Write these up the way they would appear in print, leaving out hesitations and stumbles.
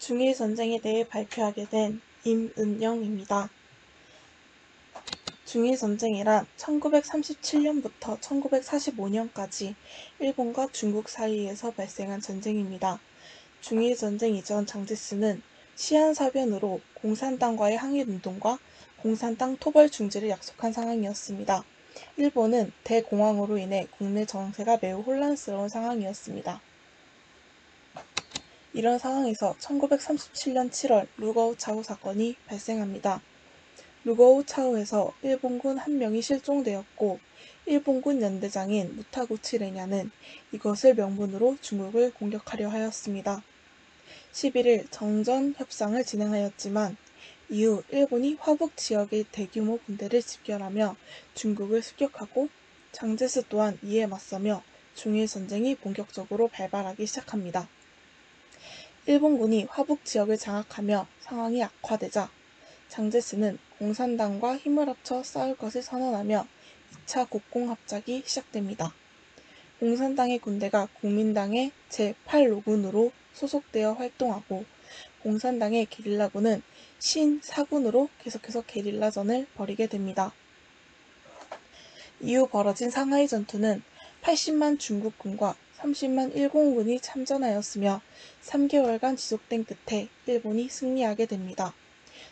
중일 전쟁에 대해 발표하게 된 임은영입니다. 중일 전쟁이란 1937년부터 1945년까지 일본과 중국 사이에서 발생한 전쟁입니다. 중일 전쟁 이전 장제스는 시한사변으로 공산당과의 항일운동과 공산당 토벌 중지를 약속한 상황이었습니다. 일본은 대공황으로 인해 국내 정세가 매우 혼란스러운 상황이었습니다. 이런 상황에서 1937년 7월 루거우 차우 사건이 발생합니다. 루거우 차우에서 일본군 한 명이 실종되었고 일본군 연대장인 무타구치 레냐는 이것을 명분으로 중국을 공격하려 하였습니다. 11일 정전 협상을 진행하였지만 이후 일본이 화북 지역의 대규모 군대를 집결하며 중국을 습격하고 장제스 또한 이에 맞서며 중일 전쟁이 본격적으로 발발하기 시작합니다. 일본군이 화북 지역을 장악하며 상황이 악화되자 장제스는 공산당과 힘을 합쳐 싸울 것을 선언하며 2차 국공합작이 시작됩니다. 공산당의 군대가 국민당의 제8로군으로 소속되어 활동하고 공산당의 게릴라군은 신사군으로 계속해서 게릴라전을 벌이게 됩니다. 이후 벌어진 상하이 전투는 80만 중국군과 30만 일본군이 참전하였으며 3개월간 지속된 끝에 일본이 승리하게 됩니다.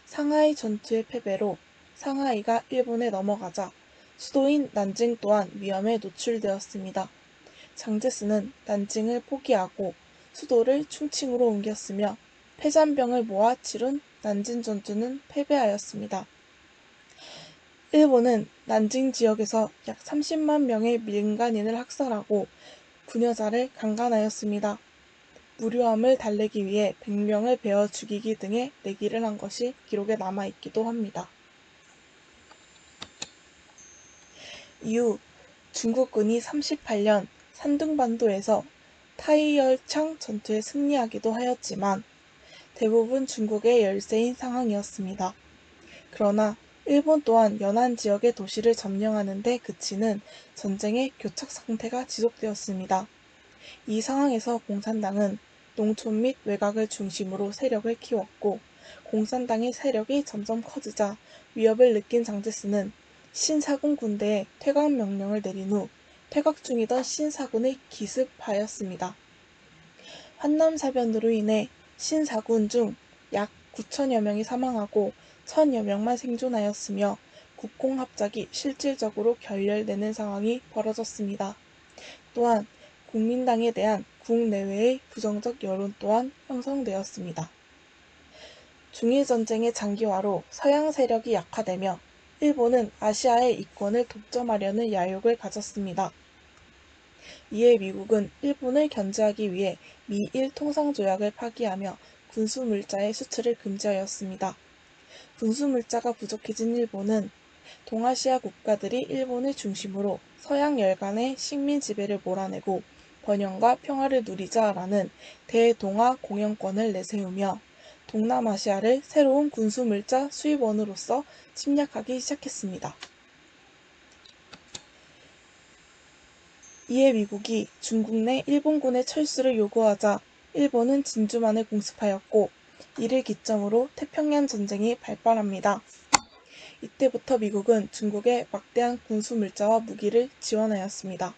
상하이 전투의 패배로 상하이가 일본에 넘어가자 수도인 난징 또한 위험에 노출되었습니다. 장제스는 난징을 포기하고 수도를 충칭으로 옮겼으며 패잔병을 모아 치룬 난징 전투는 패배하였습니다. 일본은 난징 지역에서 약 30만 명의 민간인을 학살하고 부녀자를 강간하였습니다. 무료함을 달래기 위해 100명을 베어 죽이기 등의 내기를 한 것이 기록에 남아있기도 합니다. 이후 중국군이 38년 산둥반도에서 타이열창 전투에 승리하기도 하였지만 대부분 중국의 열세인 상황이었습니다. 그러나 일본 또한 연안 지역의 도시를 점령하는 데 그치는 전쟁의 교착 상태가 지속되었습니다. 이 상황에서 공산당은 농촌 및 외곽을 중심으로 세력을 키웠고 공산당의 세력이 점점 커지자 위협을 느낀 장제스는 신사군 군대에 퇴각 명령을 내린 후 퇴각 중이던 신사군을 기습하였습니다. 환남사변으로 인해 신사군 중 약 9천여 명이 사망하고 1,000여 명만 생존하였으며 국공합작이 실질적으로 결렬되는 상황이 벌어졌습니다. 또한 국민당에 대한 국내외의 부정적 여론 또한 형성되었습니다. 중일전쟁의 장기화로 서양 세력이 약화되며 일본은 아시아의 이권을 독점하려는 야욕을 가졌습니다. 이에 미국은 일본을 견제하기 위해 미일 통상조약을 파기하며 군수물자의 수출을 금지하였습니다. 군수물자가 부족해진 일본은 동아시아 국가들이 일본을 중심으로 서양 열강의 식민 지배를 몰아내고 번영과 평화를 누리자라는 대동아 공영권을 내세우며 동남아시아를 새로운 군수물자 수입원으로서 침략하기 시작했습니다. 이에 미국이 중국 내 일본군의 철수를 요구하자 일본은 진주만을 공습하였고 이를 기점으로 태평양 전쟁이 발발합니다. 이때부터 미국은 중국에 막대한 군수물자와 무기를 지원하였습니다.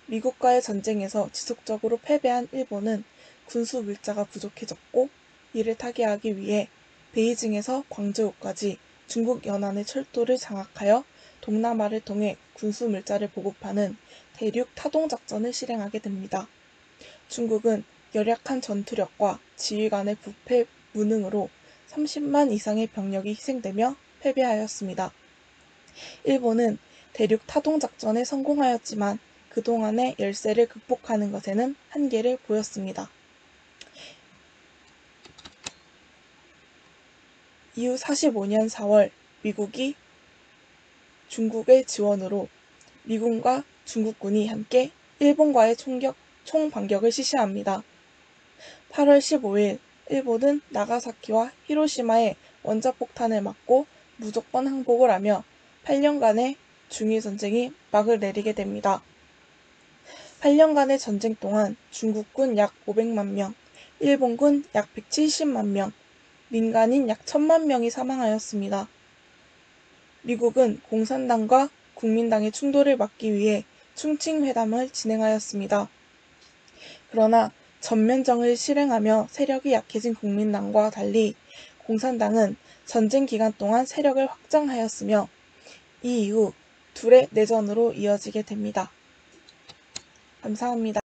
미국과의 전쟁에서 지속적으로 패배한 일본은 군수물자가 부족해졌고 이를 타개하기 위해 베이징에서 광저우까지 중국 연안의 철도를 장악하여 동남아를 통해 군수물자를 보급하는 대륙 타동작전을 실행하게 됩니다. 중국은 열약한 전투력과 지휘관의 부패 무능으로 30만 이상의 병력이 희생되며 패배하였습니다. 일본은 대륙 타동작전에 성공하였지만 그동안의 열세를 극복하는 것에는 한계를 보였습니다. 이후 45년 4월 미국이 중국의 지원으로 미군과 중국군이 함께 일본과의 총반격을 실시합니다. 8월 15일 일본은 나가사키와 히로시마에 원자폭탄을 맞고 무조건 항복을 하며 8년간의 중일전쟁이 막을 내리게 됩니다. 8년간의 전쟁 동안 중국군 약 500만 명, 일본군 약 170만 명, 민간인 약 1000만 명이 사망하였습니다. 미국은 공산당과 국민당의 충돌을 막기 위해 충칭회담을 진행하였습니다. 그러나 전면전을 실행하며 세력이 약해진 국민당과 달리 공산당은 전쟁 기간 동안 세력을 확장하였으며 이 이후 둘의 내전으로 이어지게 됩니다. 감사합니다.